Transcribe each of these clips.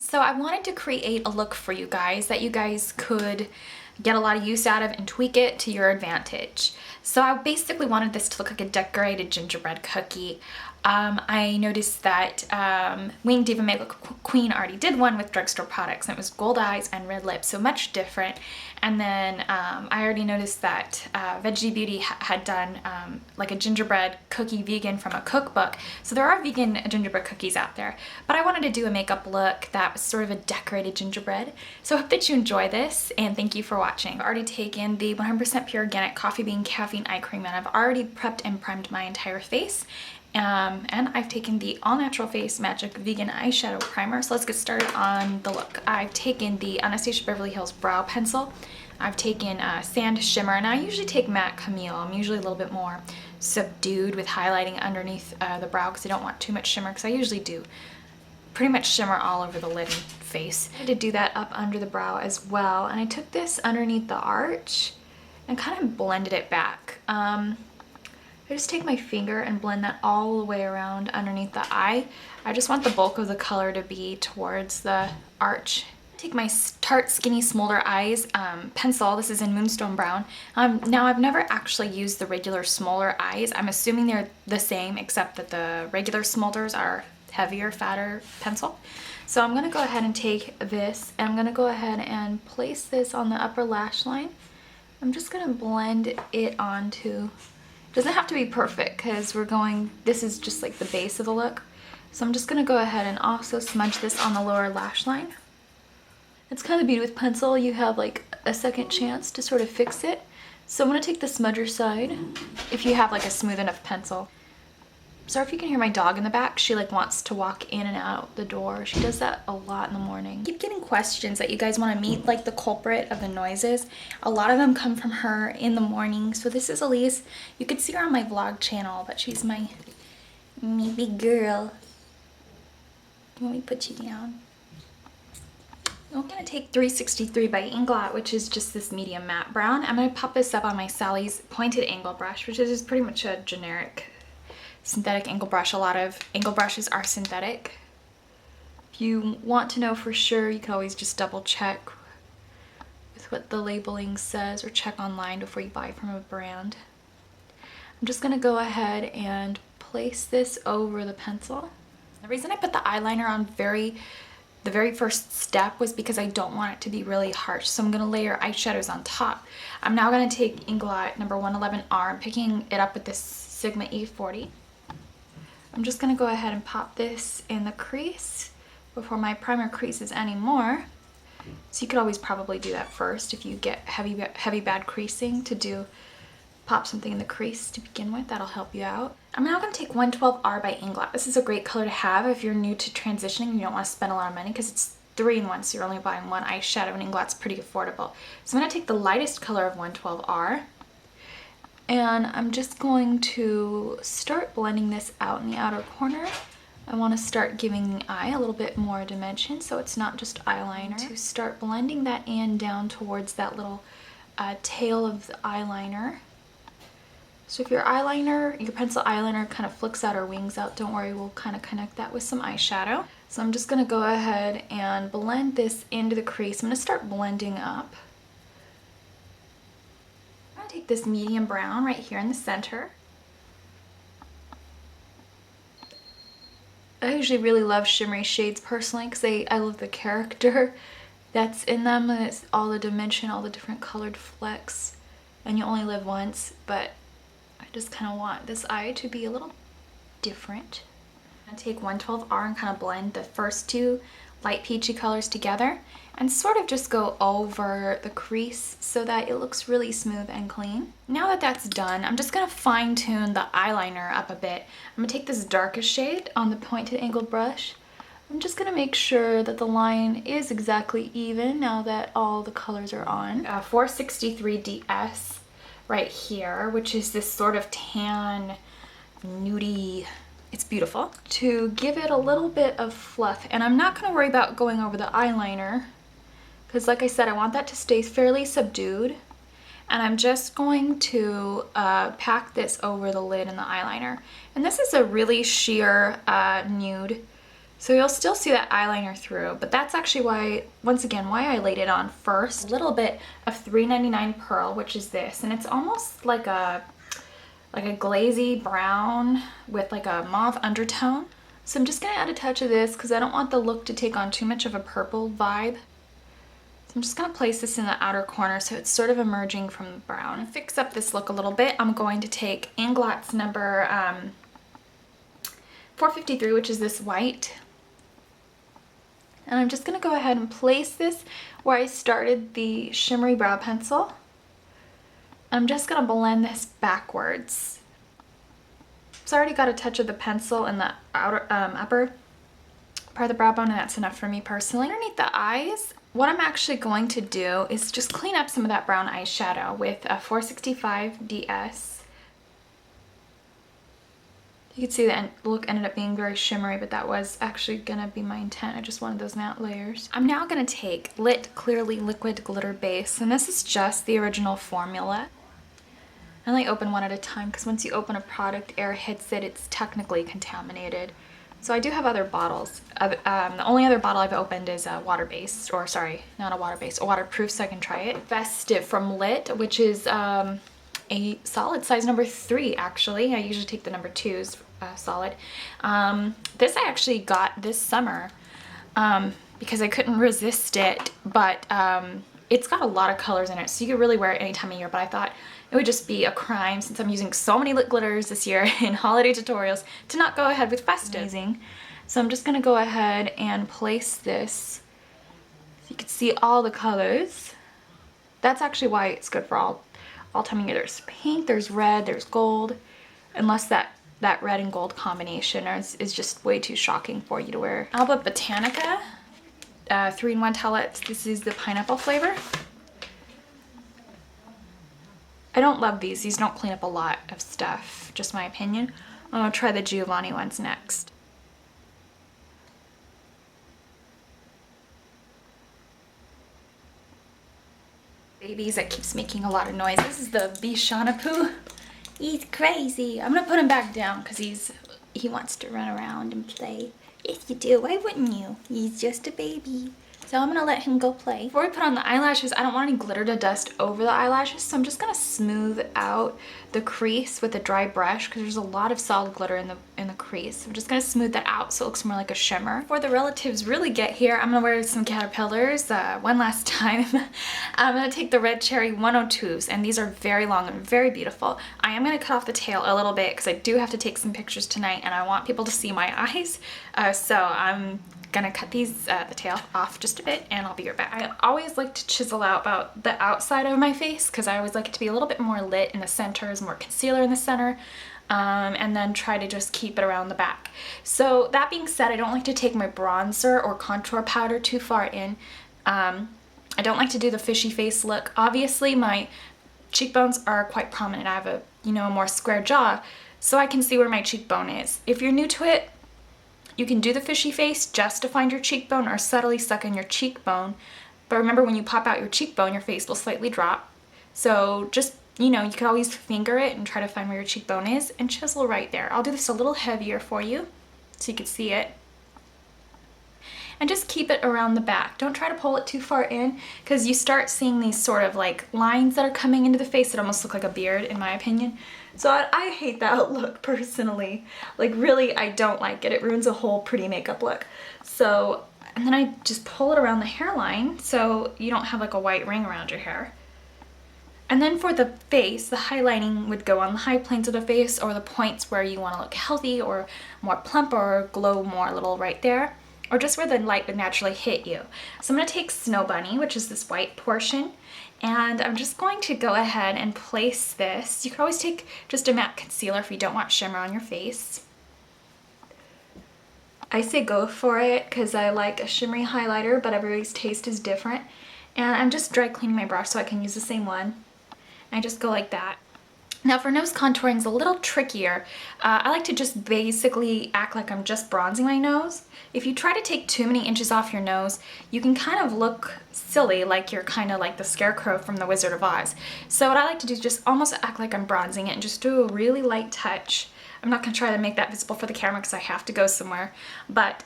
So I wanted to create a look for you guys that you guys could get a lot of use out of and tweak it to your advantage. So I basically wanted this to look like a decorated gingerbread cookie. I noticed that Winged Diva Makeup Queen already did one with drugstore products, and it was gold eyes and red lips, so much different. And then I already noticed that Veggie Beauty had done like a gingerbread cookie vegan from a cookbook. So there are vegan gingerbread cookies out there, but I wanted to do a makeup look that was sort of a decorated gingerbread. So I hope that you enjoy this, and thank you for watching. I've already taken the 100% pure organic coffee bean caffeine eye cream, and I've already prepped and primed my entire face. And I've taken the All Natural Face Magic Vegan Eyeshadow Primer. So let's get started on the look. I've taken the Anastasia Beverly Hills Brow Pencil. I've taken Sand Shimmer, and I usually take Matte Camille. I'm usually a little bit more subdued with highlighting underneath the brow because I don't want too much shimmer, because I usually do pretty much shimmer all over the lid and face. I did do that up under the brow as well, and I took this underneath the arch and kind of blended it back. I just take my finger and blend that all the way around underneath the eye. I just want the bulk of the color to be towards the arch. Take my Tarte Skinny Smolder Eyes pencil. This is in Moonstone Brown. Now I've never actually used the regular Smolder Eyes. I'm assuming they're the same, except that the regular Smolders are heavier, fatter pencil. So I'm gonna go ahead and take this, and I'm gonna go ahead and place this on the upper lash line. I'm just gonna blend it onto. Doesn't have to be perfect because this is just like the base of the look. So I'm just gonna go ahead and also smudge this on the lower lash line. It's kind of the beauty with pencil, you have like a second chance to sort of fix it. So I'm gonna take the smudger side, if you have like a smooth enough pencil. Sorry if you can hear my dog in the back. She like wants to walk in and out the door. She does that a lot in the morning. I keep getting questions that you guys want to meet like the culprit of the noises. A lot of them come from her in the morning. So this is Elise. You could see her on my vlog channel, but she's my big girl. Let me put you down. I'm going to take 363 by Inglot, which is just this medium matte brown. I'm going to pop this up on my Sally's pointed angle brush, which is just pretty much a generic synthetic angle brush. A lot of angle brushes are synthetic. If you want to know for sure, you can always just double check with what the labeling says, or check online before you buy from a brand. I'm just going to go ahead and place this over the pencil. The reason I put the eyeliner on the very first step was because I don't want it to be really harsh, so I'm going to layer eyeshadows on top. I'm now going to take Inglot number 111R. I'm picking it up with this Sigma E40. I'm just going to go ahead and pop this in the crease before my primer creases anymore. So you could always probably do that first if you get heavy bad creasing, to pop something in the crease to begin with. That'll help you out. I'm now going to take 112R by Inglot. This is a great color to have if you're new to transitioning and you don't want to spend a lot of money, because it's 3 in 1, so you're only buying one eyeshadow, and Inglot's pretty affordable. So I'm going to take the lightest color of 112R. And I'm just going to start blending this out in the outer corner. I want to start giving the eye a little bit more dimension, so it's not just eyeliner. To start blending that in down towards that little tail of the eyeliner. So if your pencil eyeliner kind of flicks out or wings out, don't worry, we'll kind of connect that with some eyeshadow. So I'm just going to go ahead and blend this into the crease. I'm going to start blending up. Take this medium brown right here in the center. I usually really love shimmery shades personally, because I love the character that's in them, and it's all the dimension, all the different colored flecks, and you only live once, but I just kind of want this eye to be a little different. I'm gonna take 112R and kind of blend the first two light peachy colors together and sort of just go over the crease so that it looks really smooth and clean. Now that that's done, I'm just going to fine tune the eyeliner up a bit. I'm going to take this darkest shade on the pointed angled brush. I'm just going to make sure that the line is exactly even now that all the colors are on. 463 DS right here, which is this sort of tan, nudie. It's beautiful. To give it a little bit of fluff, and I'm not going to worry about going over the eyeliner, because like I said, I want that to stay fairly subdued, and I'm just going to pack this over the lid and the eyeliner. And this is a really sheer nude, So you'll still see that eyeliner through, but that's actually why, once again, why I laid it on first. A little bit of $3.99 Pearl, which is this, and it's almost like a glazy brown with like a mauve undertone. So I'm just gonna add a touch of this because I don't want the look to take on too much of a purple vibe. So I'm just gonna place this in the outer corner so it's sort of emerging from the brown. To fix up this look a little bit, I'm going to take Inglot's number 453, which is this white. And I'm just gonna go ahead and place this where I started the shimmery brow pencil. I'm just gonna blend this backwards. So I already got a touch of the pencil in the outer, upper part of the brow bone, and that's enough for me personally. Underneath the eyes, what I'm actually going to do is just clean up some of that brown eyeshadow with a 465 DS. You can see the look ended up being very shimmery, but that was actually gonna be my intent. I just wanted those matte layers. I'm now gonna take Lit Clearly Liquid Glitter Base, and this is just the original formula. I only open one at a time because once you open a product, air hits it, it's technically contaminated. So I do have other bottles. The only other bottle I've opened is a water-based, or sorry, not a water-based, a waterproof, so I can try it. Festive from Lit, which is a solid size number 3 actually. I usually take the number 2s solid. This I actually got this summer because I couldn't resist it, but it's got a lot of colors in it, so you could really wear it any time of year, but I thought it would just be a crime since I'm using so many lit glitters this year in holiday tutorials to not go ahead with Festive. Amazing. So I'm just gonna go ahead and place this so you can see all the colors. That's actually why it's good for all time of year. There's pink, there's red, there's gold, unless that red and gold combination is just way too shocking for you to wear. Alba Botanica 3-in-1 towelettes. This is the pineapple flavor. I don't love these. These don't clean up a lot of stuff, just my opinion. I'm gonna try the Giovanni ones next. Babies, that keeps making a lot of noise. This is the Bishanapoo. He's crazy. I'm gonna put him back down because he wants to run around and play. Yes, you do. Why wouldn't you? He's just a baby. So I'm gonna let him go play. Before we put on the eyelashes, I don't want any glitter to dust over the eyelashes, so I'm just gonna smooth out the crease with a dry brush because there's a lot of solid glitter in the crease. I'm just gonna smooth that out so it looks more like a shimmer. Before the relatives really get here, I'm gonna wear some caterpillars one last time. I'm gonna take the Red Cherry 102s, and these are very long and very beautiful. I am gonna cut off the tail a little bit because I do have to take some pictures tonight and I want people to see my eyes. So I'm gonna cut the tail off just a bit and I'll be right back. I always like to chisel out about the outside of my face because I always like it to be a little bit more lit in the centers, more concealer in the center, and then try to just keep it around the back. So that being said, I don't like to take my bronzer or contour powder too far in. I don't like to do the fishy face look. Obviously my cheekbones are quite prominent. I have a more square jaw, so I can see where my cheekbone is. If you're new to it, you can do the fishy face just to find your cheekbone or subtly suck in your cheekbone. But remember, when you pop out your cheekbone, your face will slightly drop. So just, you could always finger it and try to find where your cheekbone is and chisel right there. I'll do this a little heavier for you so you can see it. And just keep it around the back. Don't try to pull it too far in because you start seeing these sort of like lines that are coming into the face that almost look like a beard, in my opinion. So I hate that look personally. Like really, I don't like it. It ruins a whole pretty makeup look. So, and then I just pull it around the hairline so you don't have like a white ring around your hair. And then for the face, the highlighting would go on the high planes of the face or the points where you want to look healthy or more plump or glow more a little right there, or just where the light would naturally hit you. So I'm going to take Snow Bunny, which is this white portion, and I'm just going to go ahead and place this. You can always take just a matte concealer if you don't want shimmer on your face. I say go for it because I like a shimmery highlighter, but everybody's taste is different. And I'm just dry cleaning my brush so I can use the same one. I just go like that. Now for nose contouring is a little trickier. I like to just basically act like I'm just bronzing my nose. If you try to take too many inches off your nose, you can kind of look silly, like you're kind of like the scarecrow from the Wizard of Oz. So what I like to do is just almost act like I'm bronzing it and just do a really light touch I'm not gonna try to make that visible for the camera because I have to go somewhere. But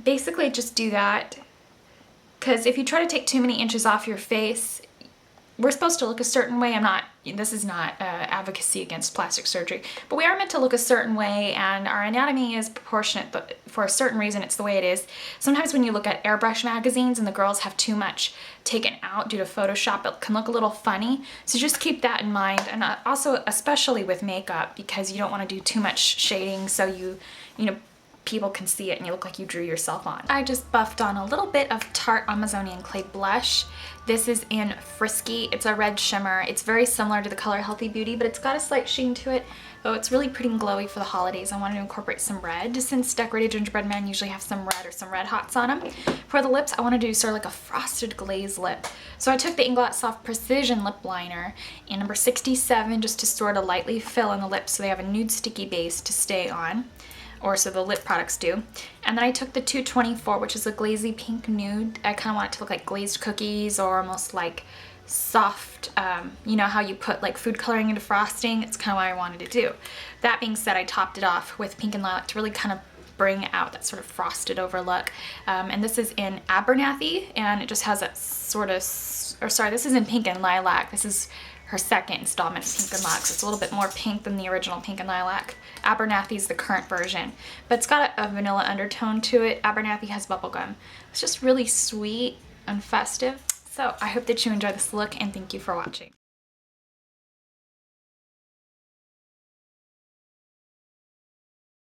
basically just do that, because if you try to take too many inches off your face, we're supposed to look a certain way. This is not advocacy against plastic surgery, but we are meant to look a certain way, and our anatomy is proportionate, but for a certain reason it's the way it is. Sometimes when you look at airbrush magazines and the girls have too much taken out due to Photoshop, it can look a little funny. So just keep that in mind, and also especially with makeup, because you don't want to do too much shading so you know, people can see it and you look like you drew yourself on. I just buffed on a little bit of Tarte Amazonian Clay Blush. This is in Frisky. It's a red shimmer. It's very similar to the color Healthy Beauty, but it's got a slight sheen to it. Though it's really pretty and glowy for the holidays. I wanted to incorporate some red, since decorated gingerbread men usually have some red or some red hots on them. For the lips, I want to do sort of like a frosted glaze lip. So I took the Inglot Soft Precision Lip Liner in number 67 just to sort of lightly fill in the lips so they have a nude sticky base to stay on, or so the lip products do. And then I took the 224, which is a glazy pink nude. I kind of want it to look like glazed cookies, or almost like soft, you know how you put like food coloring into frosting? It's kind of what I wanted to do. That being said, I topped it off with Pink and Lilac to really kind of bring out that sort of frosted over look. And this is in Abernathy, and it just has that sort of, or sorry, this is in Pink and Lilac. This is her second installment of Pink and Lilac, so it's a little bit more pink than the original Pink and Lilac. Abernathy's the current version, but it's got a vanilla undertone to it. Abernathy has bubblegum. It's just really sweet and festive. So I hope that you enjoy this look, and thank you for watching.